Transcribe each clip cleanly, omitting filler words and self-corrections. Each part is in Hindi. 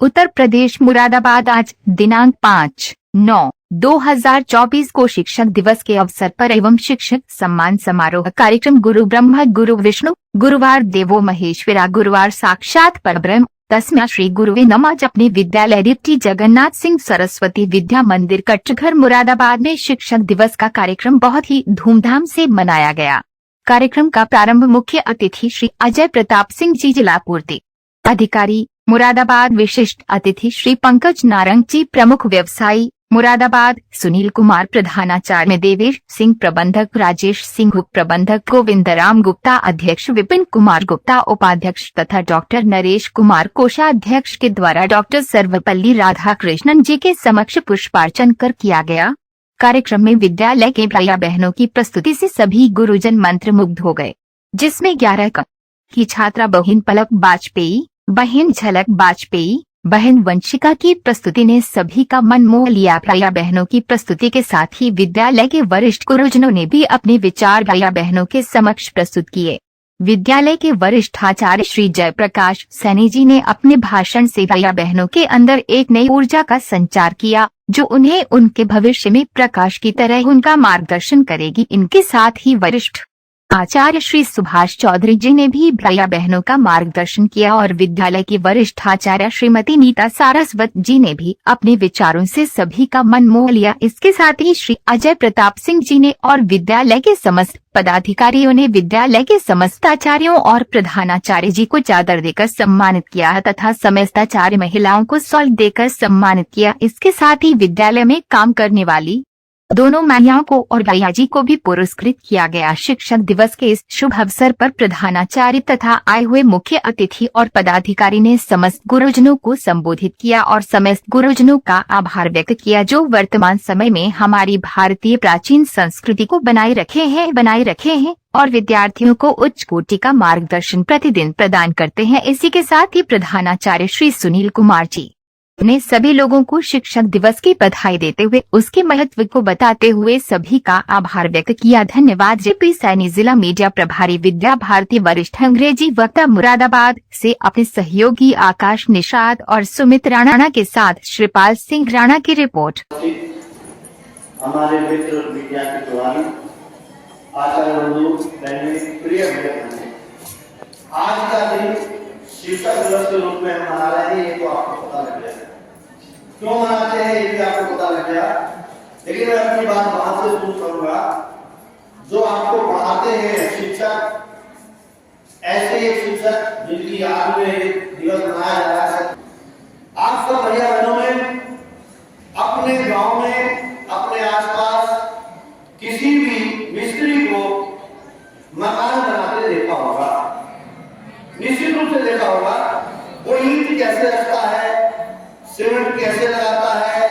उत्तर प्रदेश मुरादाबाद आज दिनांक 5/9/2024 को शिक्षक दिवस के अवसर पर एवं शिक्षक सम्मान समारोह कार्यक्रम गुरु ब्रह्मा गुरु विष्णु गुरुवार देवो महेश्वरा गुरुवार साक्षात परब्रह्म तस्मै श्री गुरुवे नमः। अपने विद्यालय डिप्टी जगन्नाथ सिंह सरस्वती विद्या मंदिर कटघर मुरादाबाद में शिक्षक दिवस का कार्यक्रम बहुत ही धूमधाम से मनाया गया। कार्यक्रम का प्रारंभ मुख्य अतिथि श्री अजय प्रताप सिंह जी जिला पूर्ति अधिकारी मुरादाबाद, विशिष्ट अतिथि श्री पंकज नारंग जी प्रमुख व्यवसायी मुरादाबाद, सुनील कुमार प्रधानाचार्य, देवेश सिंह प्रबंधक, राजेश सिंह उप प्रबंधक, गोविंद राम गुप्ता अध्यक्ष, विपिन कुमार गुप्ता उपाध्यक्ष तथा डॉक्टर नरेश कुमार कोषाध्यक्ष के द्वारा डॉक्टर सर्वपल्ली राधाकृष्णन जी के समक्ष पुष्पार्चन कर किया गया। कार्यक्रम में विद्यालय के भैया बहनों की प्रस्तुति से सभी गुरुजन मंत्रमुग्ध हो गए, जिसमें 11 की छात्रा बहिन पलक बाजपेयी, बहन झलक बाजपेयी, बहन वंशिका की प्रस्तुति ने सभी का मन मोह लिया। भैया बहनों की प्रस्तुति के साथ ही विद्यालय के वरिष्ठ गुरुजनों ने भी अपने विचार भैया बहनों के समक्ष प्रस्तुत किए। विद्यालय के वरिष्ठ आचार्य श्री जयप्रकाश सैनी जी ने अपने भाषण से भैया बहनों के अंदर एक नई ऊर्जा का संचार किया, जो उन्हें उनके भविष्य में प्रकाश की तरह उनका मार्गदर्शन करेगी। इनके साथ ही वरिष्ठ आचार्य श्री सुभाष चौधरी जी ने भी भैया बहनों का मार्गदर्शन किया और विद्यालय की वरिष्ठ आचार्य श्रीमती नीता सारस्वत जी ने भी अपने विचारों से सभी का मन मोह लिया। इसके साथ ही श्री अजय प्रताप सिंह जी ने और विद्यालय के समस्त पदाधिकारियों ने विद्यालय के समस्त आचार्यों और प्रधानाचार्य जी को चादर देकर सम्मानित किया तथा समस्त आचार्य महिलाओं को शॉल देकर सम्मानित किया। इसके साथ ही विद्यालय में काम करने वाली दोनों महिलाओं को और भैया जी को भी पुरस्कृत किया गया। शिक्षक दिवस के इस शुभ अवसर पर प्रधानाचार्य तथा आए हुए मुख्य अतिथि और पदाधिकारी ने समस्त गुरुजनों को संबोधित किया और समस्त गुरुजनों का आभार व्यक्त किया, जो वर्तमान समय में हमारी भारतीय प्राचीन संस्कृति को बनाए रखे हैं और विद्यार्थियों को उच्च कोटि का मार्गदर्शन प्रतिदिन प्रदान करते हैं। इसी के साथ ही प्रधानाचार्य श्री सुनील कुमार जी ने सभी लोगों को शिक्षक दिवस की बधाई देते हुए उसके महत्व को बताते हुए सभी का आभार व्यक्त किया। धन्यवाद। जेपी सैनी, जिला मीडिया प्रभारी, विद्या भारती, वरिष्ठ अंग्रेजी वक्ता मुरादाबाद से अपने सहयोगी आकाश निषाद और सुमित राणा के साथ श्रीपाल सिंह राणा की रिपोर्ट। हमारे मित्र मीडिया के द्वारा आचार्य बंधु, प्रिय आज का दिन शिक्षक दिवस के रूप में हम मना रहे हैं, ये तो आपको पता लग गया। क्यों मनाते हैं ये भी आपको पता लग गया, लेकिन मैं अपनी बात वहां से शुरू करूंगा। जो आपको पढ़ाते हैं शिक्षक, ऐसे एक शिक्षक जिनकी याद में दिवस मनाया जा रहा है। आप सब भैया बहनों में अपने गांव में, अपने आसपास किसी भी मिस्त्री को मकान बनाते देखा होगा, निश्चित रूप से देखा होगा। वो ईंट कैसे रखता है, सीमेंट कैसे लगाता है,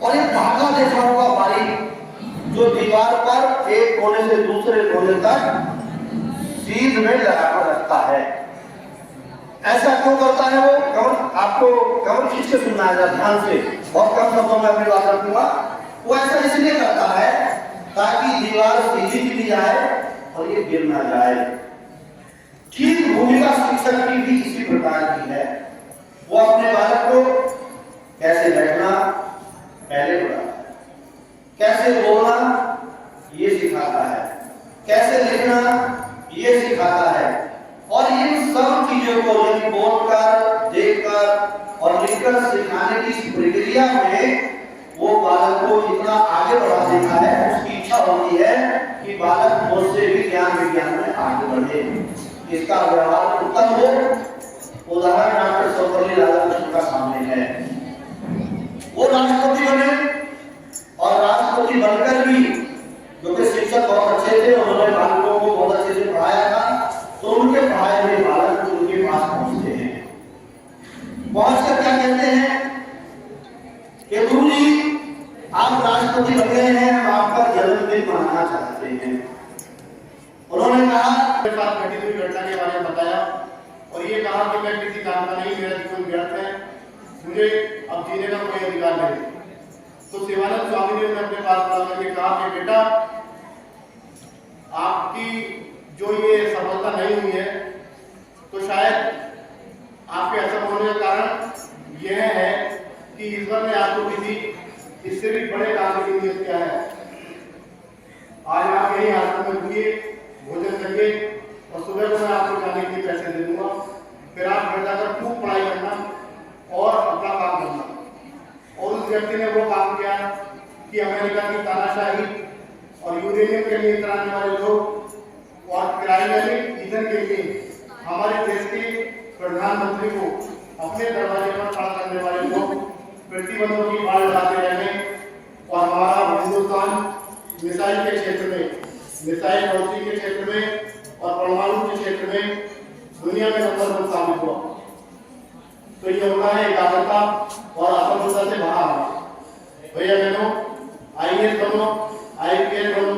और एक धागा देखा होगा बारीक, जो दीवार पर एक कोने से दूसरे कोने तक सीध में लगाकर रखता है। ऐसा क्यों करता है वो? आपको कमर खींच के सुनना है ध्यान से, बहुत कम शब्दों में अपनी बात रखूंगा। वो ऐसा इसलिए करता है ताकि दीवार सीधी भी जाए और ये गिर ना जाए। ठीक भूमिका शिक्षक की भी इसी प्रकार की है। वो अपने बालक को कैसे बैठना पहले बताता है, कैसे बोलना ये सिखाता है, कैसे लिखना ये सिखाता है, और इन सब चीजों को बोलकर, देखकर और लिखकर सिखाने की इस प्रक्रिया में वो बालक को इतना आगे बढ़ा देता है, उसकी इच्छा होती है कि बालक मुझसे भी ज्ञान विज्ञान में आगे बढ़े, इसका व्यवहार उत्तम हो। उदाहरण डॉक्टर सर्वपल्ली राधाकृष्णन का सामने है। वो राष्ट्रपति बने और राष्ट्रपति बनकर भी, क्योंकि शिक्षक बहुत अच्छे थे, उन्होंने बालकों को बहुत अच्छे से पढ़ाया था, तो उनके पढ़ाए हुए बालक उनके पास पहुंचते हैं। पहुंचकर क्या कहते हैं कि गुरु जी, आप राष्ट्रपति बन गए हैं, हम आपका जन्मदिन मनाना चाहते हैं। उन्होंने कहा, घटना के बारे में बताया और ये कहा कि मैं किसी काम का नहीं, मेरा जीवन व्यर्थ है, मुझे अब जीने का कोई अधिकार नहीं। तो शिवानंद स्वामी ने अपने पास बुला करके कहा कि बेटा, आपकी जो ये सफलता नहीं हुई है, तो शायद आपके असफल होने का कारण यह है दैनिक ईंधन के लिए हमारे देश के प्रधानमंत्री को अपने दरवाजे पर खड़ा करने वाले लोग प्रतिबंधों की आड़ लगाते रहने और हमारा हिंदुस्तान मिसाइल के क्षेत्र में, मिसाइल लॉन्चिंग के क्षेत्र में और परमाणु के क्षेत्र में दुनिया में नंबर 1 साबित हुआ। तो ये होता है एकाग्रता और असफलता से बाहर। भैया बहनों, आईएएस बनो, आईपीएस बनो,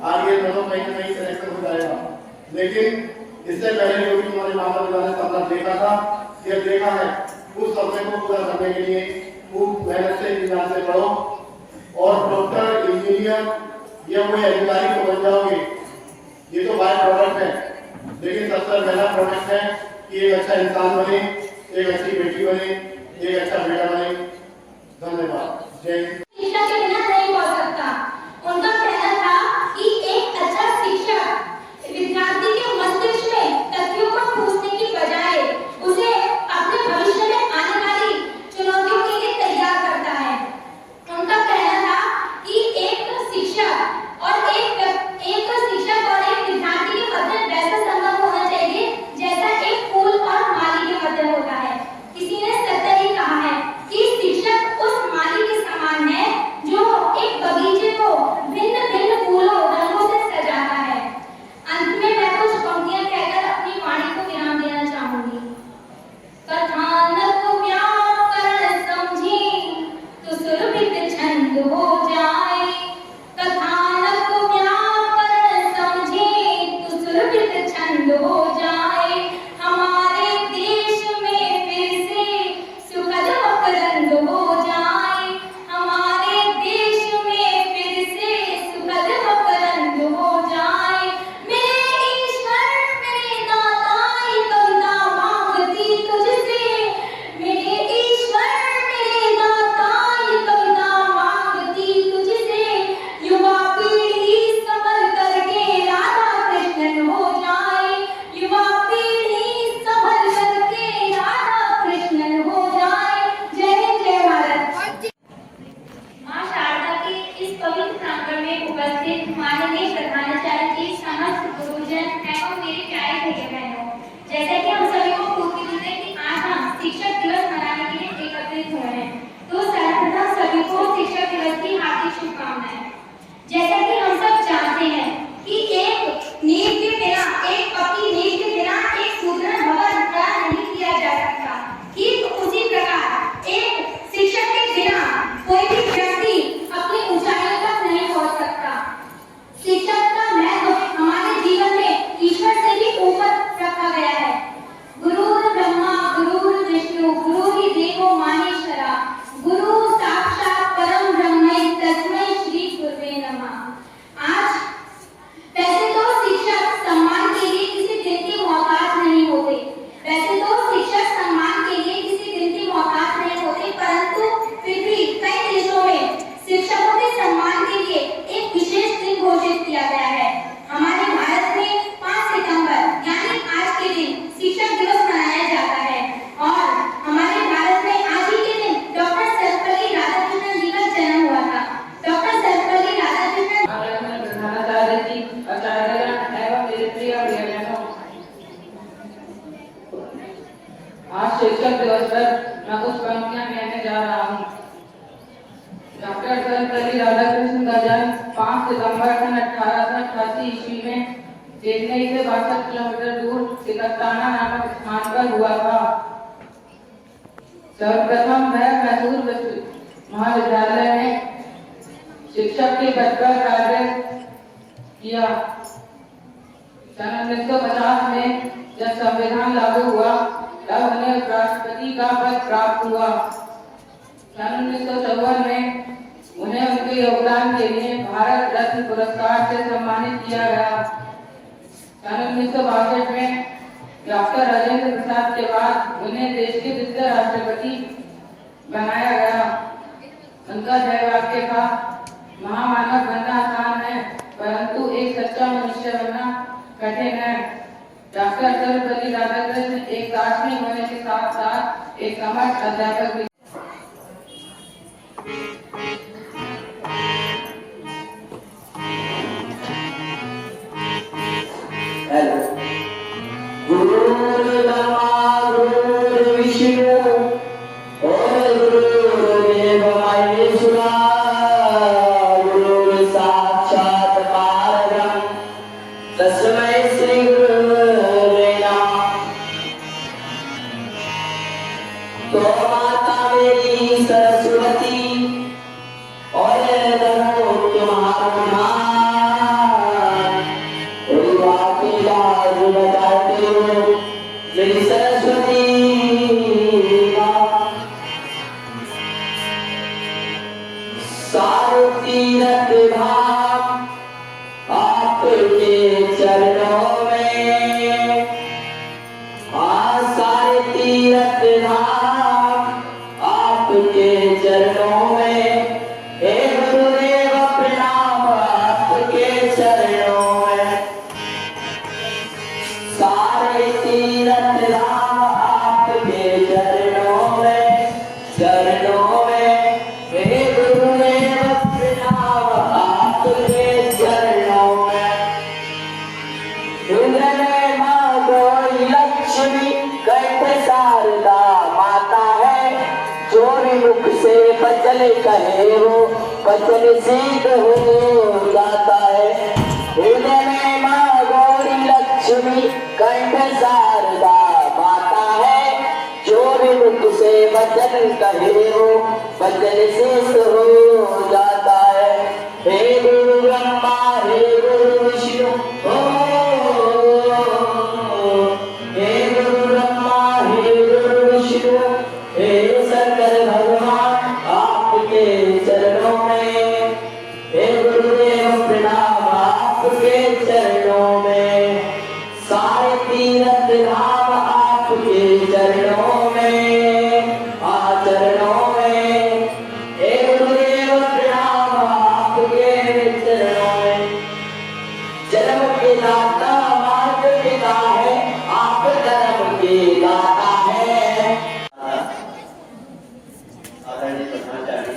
आरएएस बनो, कहीं ना कहीं सिलेक्शन हो जाएगा। लेकिन इससे पहले जो भी हमारे माता पिता ने सपना देखा था, ये देखा है, उस सपने को पूरा करने के लिए खूब मेहनत से, इम्तिहान से पढ़ो और डॉक्टर, इंजीनियर या कोई अधिकारी को बन जाओगे। ये तो बाय प्रोडक्ट है, लेकिन सबसे पहला प्रोडक्ट है कि एक अच्छा इंसान बने, एक अच्छी बेटी बने, एक अच्छा बेटा बने। धन्यवाद। जय हिंद। शिक्षा के बिना नहीं हो सकता। उनका कहना था कि एक अच्छा शिक्षक विद्यार्थी के मस्तिष्क में तथ्यों को पूछने की बजाय उसे अपने भविष्य में आने वाली चुनौतियों के लिए तैयार करता है। उनका कहना था कि एक शिक्षक और एक विद्यार्थी के मध्य वैसा संबंध होना चाहिए जैसा एक फूल और माली के मध्य होता है। किसी ने सत्य ही कहा है कि शिक्षक उस माली के समान है जो एक बगीचे को भिन्न भिन्न फूलों रंगों से सजाता है। अंत में मैं कुछ पंक्तियां कहकर अपनी वाणी को विराम देना चाहूंगी। कथानक व्याकरण समझी तो सुरभित छंद हो जाए, कथानक व्याकरण समझी तो सुरभित छंद हो जाए, हमारे देश में फिर से सुखद मकरंद हो जाए, हमारे देश में फिर से सुखद मकरंद हो जाए। मेरे ईश्वर मेरे दाता ये कविता मांगती तुझसे, मेरे ईश्वर मेरे दाता ये कविता मांगती तुझसे, युवा पीढ़ी संभल करके राधा कृष्णन हो जाए, युवा पीढ़ी संभल करके राधा कृष्णन हो जाए। जय हिंद, जय भारत। मां शारदा के इस पवित्र प्रांगण में उपस्थित माननीय प्रधानाचार्य जी, समस्त गुरुजन एवं मेरे प्यारे भैया बहनों, जैसा कि हम सभी को पूरी है कि आज हम शिक्षक दिवस मनाने के लिए एकत्रित हुए हैं, तो सर्वप्रथम सभी को शिक्षक दिवस की हार्दिक शुभकामनाएं। जैसा कि हम सब जानते हैं कि एक नींव के बिना, एक पक्की नींव के बिना एक सुदृढ़ भवन खड़ा नहीं किया जा सकता। ठीक उसी प्रकार एक शिक्षक के बिना कोई भी व्यक्ति अपनी ऊंचाइयों तक नहीं पहुंच सकता। शिक्षक का महत्व हमारे जीवन में ईश्वर से भी ऊपर रखा गया है। गुरुर् ब्रह्मा गुरुर् विष्णु गुरुर् देवो महेश्वरा, गुरु साक्षात परम ब्रह्म तस्मै श्री गुरुवे नमः। आज वैसे तो शिक्षक सम्मान के लिए किसी दिन के मोहताज नहीं होते, वैसे तो शिक्षक सम्मान के लिए किसी दिन के मोहताज नहीं होते, परंतु फिर भी कई देशों में शिक्षकों के सम्मान के लिए एक विशेष दिन घोषित किया गया है। हमारे भारत में 5 सितंबर यानी आज के दिन शिक्षक दिवस मनाया जाता है और हमारे भारत में आज ही के दिन डॉक्टर सर्वपल्ली राधाकृष्णन जी का जन्म हुआ था। डॉक्टर सर्वपल्ली राधाकृष्णन प्रधानाचार्य जी, आचार्यगण एवं मेरे प्रिय भैया-बहनों, आज शिक्षक दिवस पर मैं कुछ पंक्तियां कहने जा रहा हूँ। डॉक्टर सर्वपल्ली राधाकृष्णन का जन्म 5 सितंबर सन 1888 ईस्वी में चेन्नई से 62 किलोमीटर दूर तिलकताना नामक स्थान पर हुआ था। सर्वप्रथम वह मैसूर महाविद्यालय में शिक्षक के पद पर कार्य किया। सन 1950 में जब संविधान लागू हुआ तब उन्हें राष्ट्रपति का पद प्राप्त हुआ। सन 1954 में उन्हें उनके योगदान के लिए भारत रत्न पुरस्कार से सम्मानित किया गया। सन 1962 में डॉक्टर राजेंद्र प्रसाद के बाद उन्हें देश के द्वितीय राष्ट्रपति बनाया गया। उनका जय वाक्य था, महामानव बनना आसान है परंतु एक सच्चा मनुष्य बनना कठिन है। डॉक्टर सर्वपल्ली राधाकृष्णन एक दार्शनिक होने के साथ साथ एक समर्थ अध्यापक भी। हेलो। मेरी सरस्वती माँ। सारे तीरथ धाम आपके चरणों में, हाँ सारे तीरथ धाम आपके चरणों में, हे गुरुदेव प्रणाम आपके चरणों में। सारे तीरथ धाम आपके चरणों में, चरणों में, हे गुरुदेव प्रणाम आपके चरणों में। हृदय माँ गौरी लक्ष्मी कंठ शारदा माता है, जो भी मुख से वचन कहे वो वचन सिद्ध हो जाता है। हृदय में माँ गौरी लक्ष्मी कंठ शारदा माता है, जो भी मुख से वचन कहे वो वचन सिद्ध हो जाता है। हे गुरु ब्रह्मा हे गुरु विष्णु हे गुरु ब्रह्मा हे गुरु विष्णु हे शंकर भगवान आपके चरणों में, हे गुरुदेव प्रणाम आपके चरणों में। सारे तीरथ धाम आपके चरणों में, चरणों में, हे गुरुदेव प्रणाम आपके चरणों में। जन्म के दाता मार्ग पिता है, आप धर्म के दाता है। आदरणीय प्रधानाचार्य,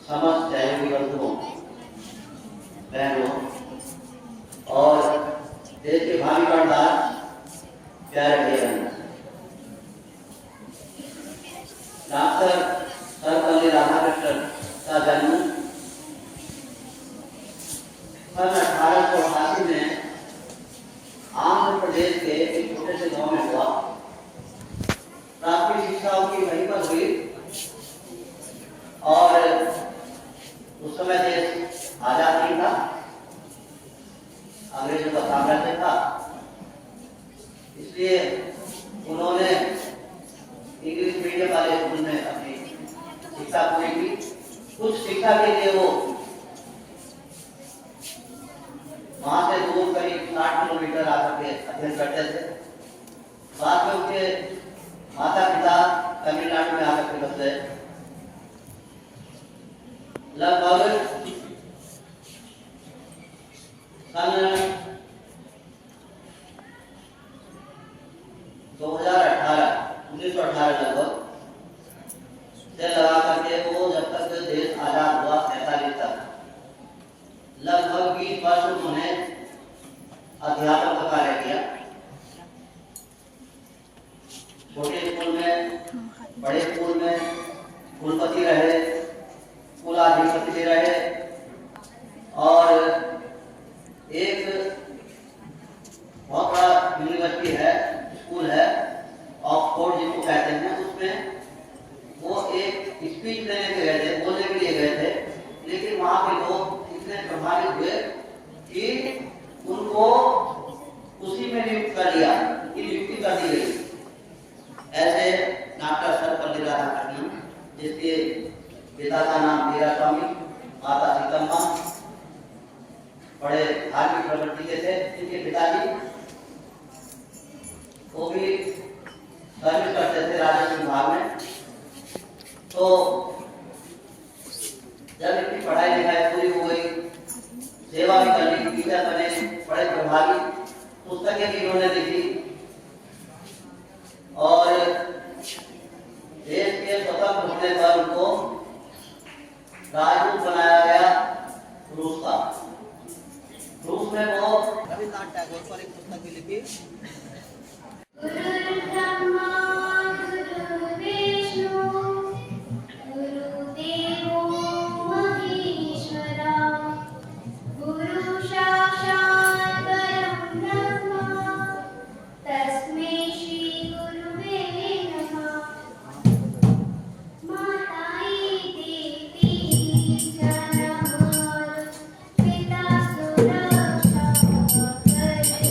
समस्त सहयोगी बंधुओं, बहनों और देश के भावी कर्णधार, प्यारे भाई-बहन, डॉक्टर सर्वपल्ली राधाकृष्णन का जन्म सन 1888 में आंध्र प्रदेश के एक छोटे से गांव में हुआ। प्राथमिक शिक्षा उनकी वहीं पर हुई और उस समय देश आजाद नहीं था, अंग्रेजों का साम्राज्य था, इसलिए उन्होंने इंग्लिश मीडियम वाले स्कूल में अपनी शिक्षा पूरी की। कुछ शिक्षा के लिए वो वहां से दूर करीब 60 किलोमीटर आकर के अध्ययन करते थे। बाद में उनके माता पिता तमिलनाडु में आकर के बस गए। लगभग सन 1918 लगभग से लगा करके वो जब तक देश आजाद हुआ 47 तक लगभग 20 वर्ष उन्होंने अध्यापक का कार्य किया। छोटे स्कूल में, बड़े स्कूल में कुलपति रहे, कुलाधिपति रहे और एक बहुत बड़ा यूनिवर्सिटी है, स्कूल है, ऑक्सफोर्ड जिसको कहते हैं, उसमें वो एक स्पीच देने के गए थे, बोलने के लिए गए थे, लेकिन वहां के लोग इतने प्रभावित हुए कि उनको उसी में नियुक्त कर दिया, नियुक्ति कर दी गई। ऐसे डॉक्टर सर्वपल्ली राधाकृष्णन, जिसके पिता का नाम वीरा स्वामी, माता सीतम्मा, बड़े धार्मिक प्रवृत्ति के थे। इनके पिताजी वो भी सर्विस करते थे राजस्व विभाग में। तो जब इनकी पढ़ाई लिखाई पूरी हो गई, सेवा भी करनी, टीचर बने, बड़े प्रभावी पुस्तकें भी इन्होंने लिखी और देश के स्वतंत्र होने पर उनको राजदूत बनाया गया रूस का। रूस में वो रविन्द्रनाथ टैगोर पर एक पुस्तक भी लिखी। गुरु ब्रह्मा गुरु विष्णु गुरुदेवो महेश्वरा, गुरु साक्षात् परं ब्रह्म तस्मै श्री गुरुवे नमः। माताये देवी जनमोर पिता सुरक्षा करते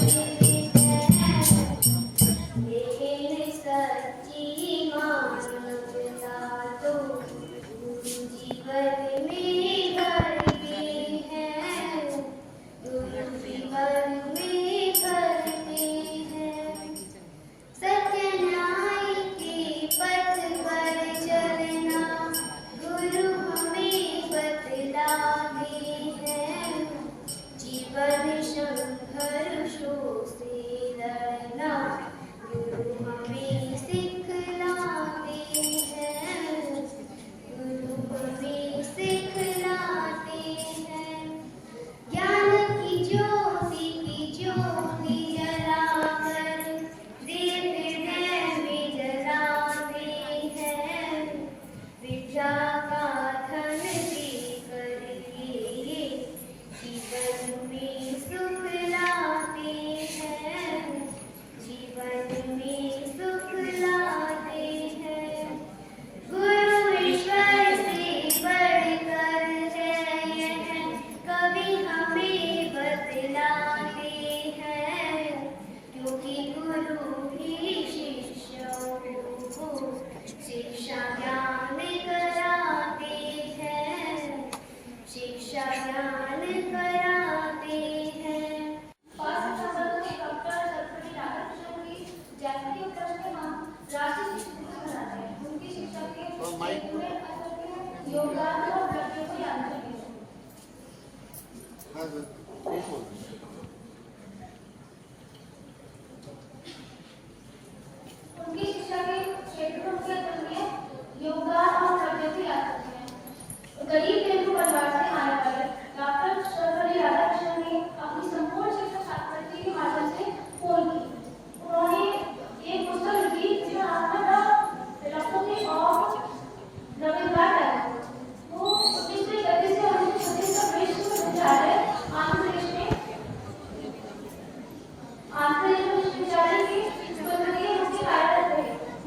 आंतरिक विचारों की बुलंदी मुझे भारत है।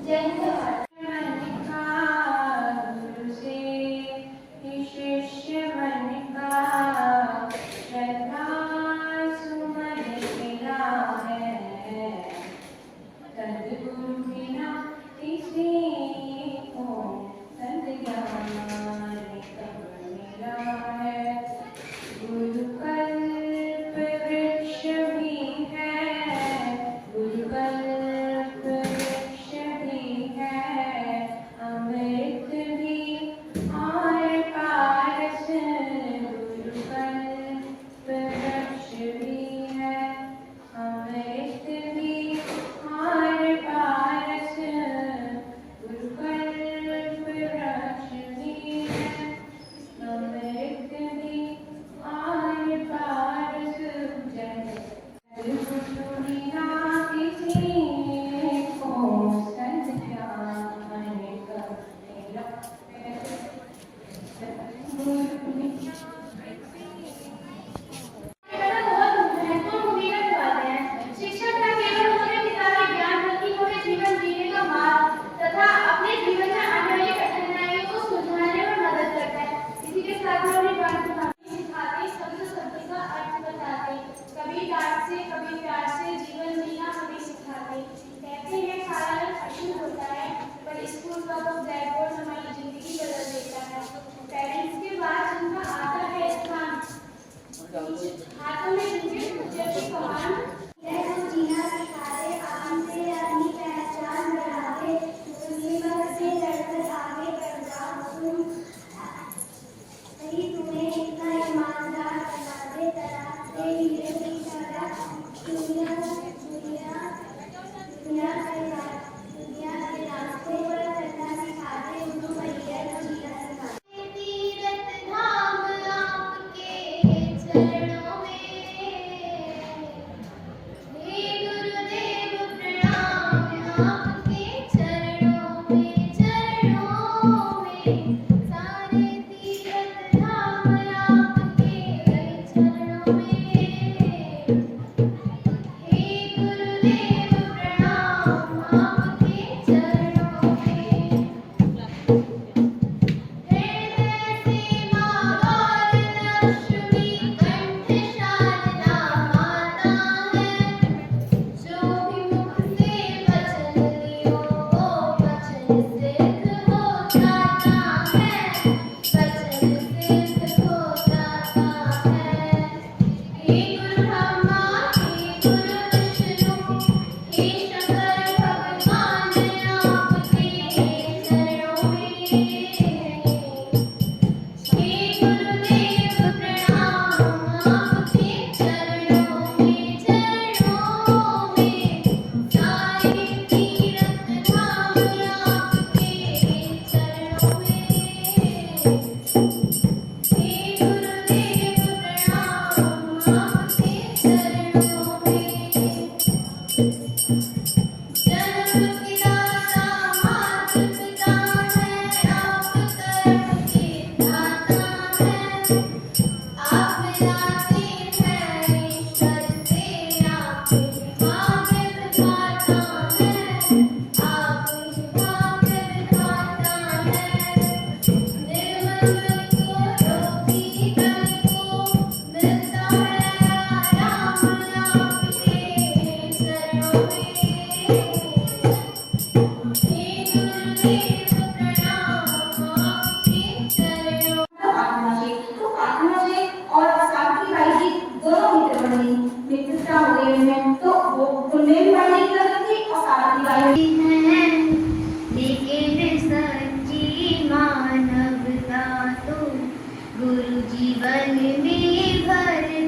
जय हिंद भारत। गुरु से शिष्य मन का श्रद्धा सुमन मिला है, सद्गुरु बिना किसी को सद्ज्ञान कब मिला है। गुरु कल्प वृक्ष भी है, गुरु कल्प वृक्ष भी है, अमृत भी और पारस। गुरु कल्प वृक्ष भी है, अमृत भी और पारस। गुरु कल्प वृक्ष भी है, अमृत भी और पारस। जय सद्गुरु बिना किसी को सद्ज्ञान कब मिला है। सद्गुरु बिना बहुत महत्वपूर्ण भूमिका निभाते हैं। शिक्षक न केवल हमें किताबी ज्ञान बल्कि हमें जीवन जीने का मार्ग तथा अपने जीवन में आने वाली कठिनाइयों को सुलझाने में मदद करता है। इसी के साथ में अपनी बात सिखाते, शब्द का अर्थ बताते, कभी डांट से कभी प्यार से जीवन जीना हमें सिखाते। कहते हैं काला रंग अशुभ होता है, पर स्कूल का वो ब्लैक बोर्ड हमारी जिंदगी बदल देता है। पेरेंट्स के बाद जिनका आता है स्थान, हाथों में जिनके फ्यूचर की कमान, जीना सिखाते, आम से अपनी पहचान बढ़ाते, मुसीबत से लड़कर आगे बढ़ना। तुम्हें इतना ईमानदार बनाते, तराशते हीरे की तरह दुनिया के रास्ते पर चलना सिखाते, उनको बढ़िया जीना सिखाते। तीरथ धाम आपके चरणों में, हे गुरुदेव प्रणाम आपके चरणों में, चरणों में। सारे तीरथ धाम आपके चरणों में, हे गुरुदेव प्रणाम आपके चरणों में। हृदय से माँ और लक्ष्मी कंठ शारदा माता है, जो भी मुख से वचन लियो वो वचन सिद्ध हो जाता है, वचन सिद्ध हो जाता है। हे गुरु ब्रह्मा हे गुरु विष्णु हे शंकर भगवान आपके चरणों में, हे गुरुदेव प्रणाम आपके चरणों में, चरणों में। सारे तीरथ धाम आपके चरणों में, हे गुरुदेव प्रणाम आपके चरणों में। जन्म के दाता माता पिता है, आप कर्म के दाता है, आप मिलाते हैं ईश्वर से, आप भाग्य विधाता है, आप भाग्य विधाता है। निर्मल मन को रोगी तन को मिलता है आराम आपके चरणों में। हे गुरुदेव प्रणाम आपके चरणों। तो आत्मा से और साथी भाई जी दोनों मित्र बने, मित्रता हो गई उनमें, तो वो उनमें भी बढ़ने की जरूरत थी और साथी भाई लेकिन सच्ची मानवता तो गुरु जीवन में भरते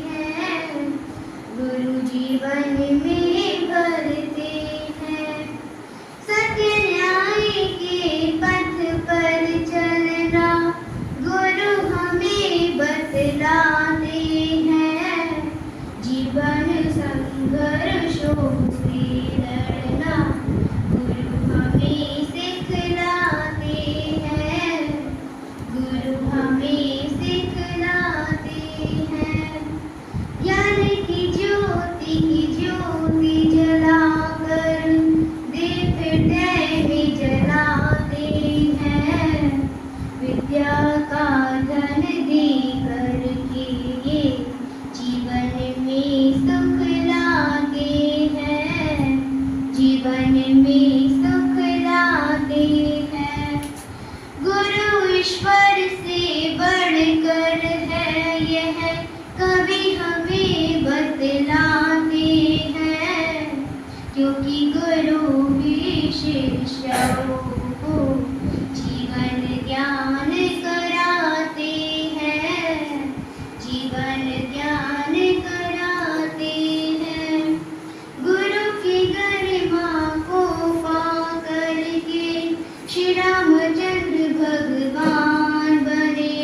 हैं, गुरु जीवन में भरते हैं। सत्य न्याय के पथ पर चलना गुरु हमें बतलाते हैं, जीवन संघर्षों से लड़ना क्योंकि गुरु भी शिष्यों को जीवन ज्ञान कराते हैं, जीवन ज्ञान कराते हैं। गुरु की गरिमा को पा करके श्री रामचंद्र भगवान बने,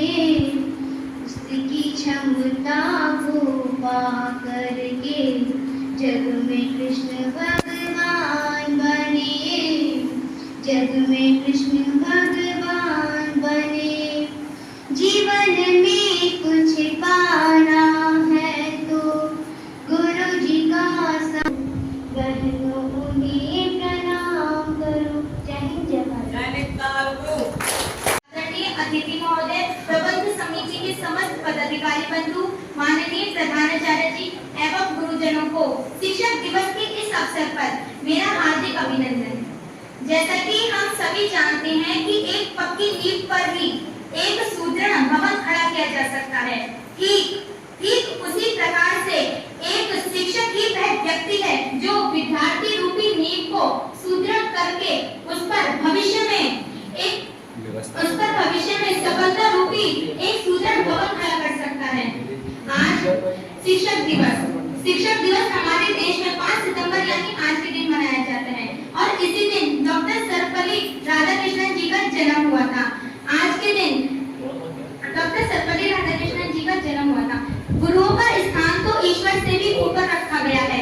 उसकी क्षमता को पा करके जग में कृष्ण भगवान बने, जग में कृष्ण भगवान बने। जीवन में कुछ पाना है तो गुरु जी का संग, बहनों उन्हें प्रणाम करो। जय हिंद जय भारत। आदरणीय अतिथि महोदय, प्रबंध समिति के समस्त पदाधिकारी बंधु, माननीय प्रधानाचार्य जी एवं गुरुजनों को शिक्षक दिवस के इस अवसर पर मेरा हार्दिक अभिनंदन। जैसा कि हम सभी जानते हैं कि एक पक्की नींव पर ही एक सुदृढ़ भवन खड़ा किया जा सकता है। ठीक उसी प्रकार से एक शिक्षक ही वह व्यक्ति है जो विद्यार्थी रूपी नींव को सुदृढ़ करके उस पर भविष्य में सफलता रूपी एक सुदृढ़ भवन खड़ा कर सकता है। आज शिक्षक दिवस हमारे देश में 5 सितंबर यानी आज के दिन मनाया जाता है और इसी दिन डॉक्टर सर्वपल्ली राधाकृष्णन जी का जन्म हुआ था। आज के दिन डॉक्टर सर्वपल्ली राधाकृष्णन जी का जन्म हुआ था। गुरुओं का स्थान तो ईश्वर से भी ऊपर रखा गया है।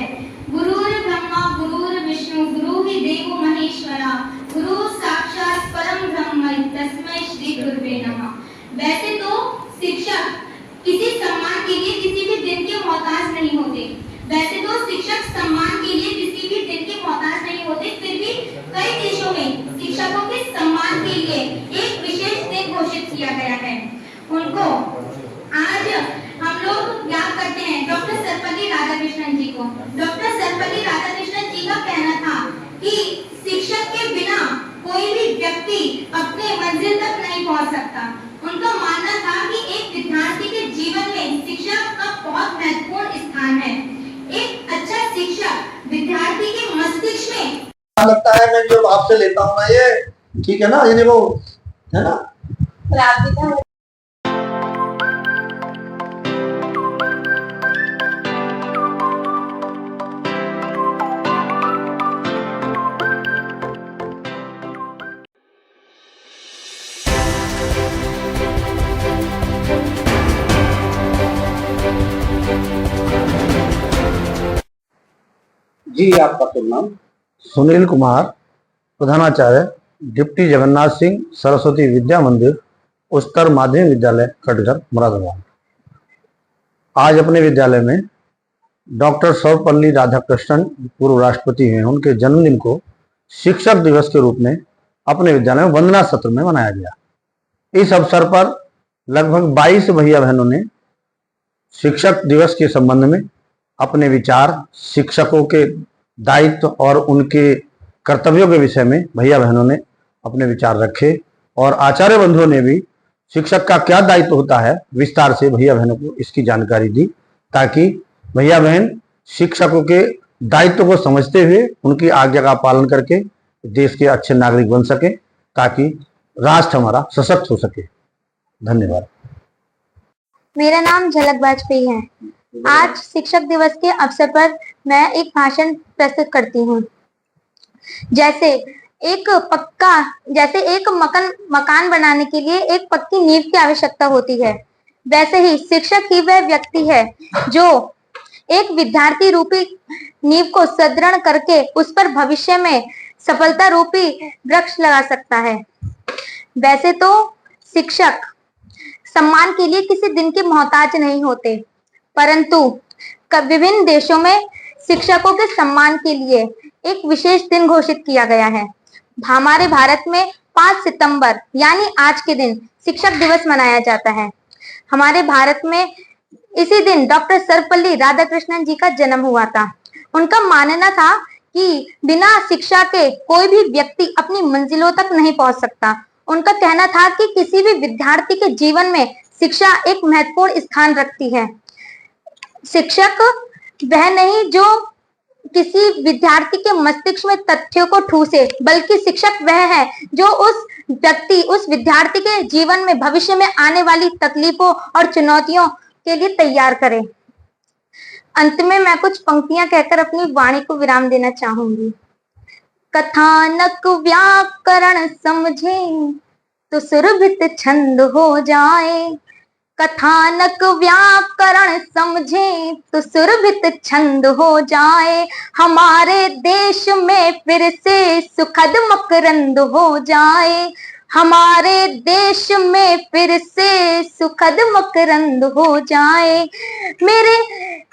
गुरुर् ब्रह्मा गुरुर् विष्णु गुरु ही देवो महेश्वरा, गुरु साक्षात परम ब्रह्म तस्मै श्री गुरुवे नमः। वैसे तो शिक्षक किसी सम्मान के लिए किसी भी दिन के मोहताज नहीं होते, फिर भी कई देशों में शिक्षकों के सम्मान के लिए एक विशेष दिन घोषित किया गया है। उनको आज हम लोग याद करते हैं, डॉक्टर सर्वपल्ली राधाकृष्णन जी को। डॉक्टर सर्वपल्ली राधाकृष्णन जी का कहना था कि शिक्षक के बिना कोई भी व्यक्ति अपने मंजिल तक नहीं पहुंच सकता। उनका मानना था कि एक विद्यार्थी के जीवन में शिक्षा का बहुत महत्वपूर्ण स्थान है। एक अच्छा शिक्षक विद्यार्थी के मस्तिष्क में लगता है, मैं जो आपसे लेता हूँ ना, ये ठीक है ना, ये देखो है ना। जी, आपका शुभ नाम? सुनील कुमार, प्रधानाचार्य डिप्टी जगन्नाथ सिंह सरस्वती विद्या मंदिर उच्चतर माध्यमिक विद्यालय खटगर मुरादाबाद। आज अपने विद्यालय में डॉक्टर सर्वपल्ली राधाकृष्णन पूर्व राष्ट्रपति हैं, उनके जन्मदिन को शिक्षक दिवस के रूप में अपने विद्यालय में वंदना सत्र में मनाया गया। इस अवसर पर लगभग 22 भैया बहनों ने शिक्षक दिवस के संबंध में अपने विचार, शिक्षकों के दायित्व और उनके कर्तव्यों के विषय में भैया बहनों ने अपने विचार रखे और आचार्य बंधुओं ने भी शिक्षक का क्या दायित्व होता है विस्तार से भैया बहनों को इसकी जानकारी दी, ताकि भैया बहन शिक्षकों के दायित्व को समझते हुए उनकी आज्ञा का पालन करके देश के अच्छे नागरिक बन सके, ताकि राष्ट्र हमारा सशक्त हो सके। धन्यवाद। मेरा नाम झलक वाजपेयी है। आज शिक्षक दिवस के अवसर पर मैं एक भाषण प्रस्तुत करती हूँ। जैसे एक मकान बनाने के लिए एक पक्की नींव की आवश्यकता होती है, वैसे ही शिक्षक ही वह व्यक्ति है जो एक विद्यार्थी रूपी नींव को सुदृढ़ करके उस पर भविष्य में सफलता रूपी वृक्ष लगा सकता है। वैसे तो शिक्षक सम्मान के लिए किसी दिन के मोहताज नहीं होते, परंतु विभिन्न देशों में शिक्षकों के सम्मान के लिए एक विशेष दिन घोषित किया गया है। हमारे भारत में 5 सितंबर यानी आज के दिन शिक्षक दिवस मनाया जाता है। हमारे भारत में इसी दिन डॉक्टर सर्वपल्ली राधाकृष्णन जी का जन्म हुआ था। उनका मानना था कि बिना शिक्षा के कोई भी व्यक्ति अपनी मंजिलों तक नहीं पहुंच सकता। उनका कहना था कि किसी भी विद्यार्थी के जीवन में शिक्षा एक महत्वपूर्ण स्थान रखती है। शिक्षक वह नहीं जो किसी विद्यार्थी के मस्तिष्क में तथ्यों को ठूसे, बल्कि शिक्षक वह है जो उस व्यक्ति, उस विद्यार्थी के जीवन में भविष्य में आने वाली तकलीफों और चुनौतियों के लिए तैयार करे। अंत में मैं कुछ पंक्तियां कहकर अपनी वाणी को विराम देना चाहूंगी। कथानक व्याकरण समझे तो सुरभित छंद हो जाए, कथानक व्याकरण समझे तो सुरभित छंद हो जाए, हमारे देश में फिर से सुखद मकरंद हो जाए, हमारे देश में फिर से सुखद मकरंद हो जाए। मेरे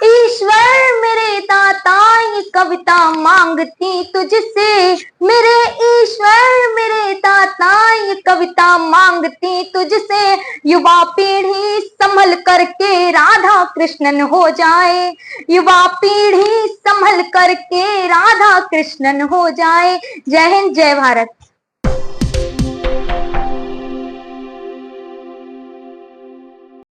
ईश्वर मेरे दाता ये कविता मांगती तुझसे, मेरे ईश्वर मेरे दाता ये कविता मांगती तुझसे, युवा पीढ़ी संभल करके राधा कृष्णन हो जाए, युवा पीढ़ी संभल करके राधा कृष्णन हो जाए। जय हिंद, जय भारत।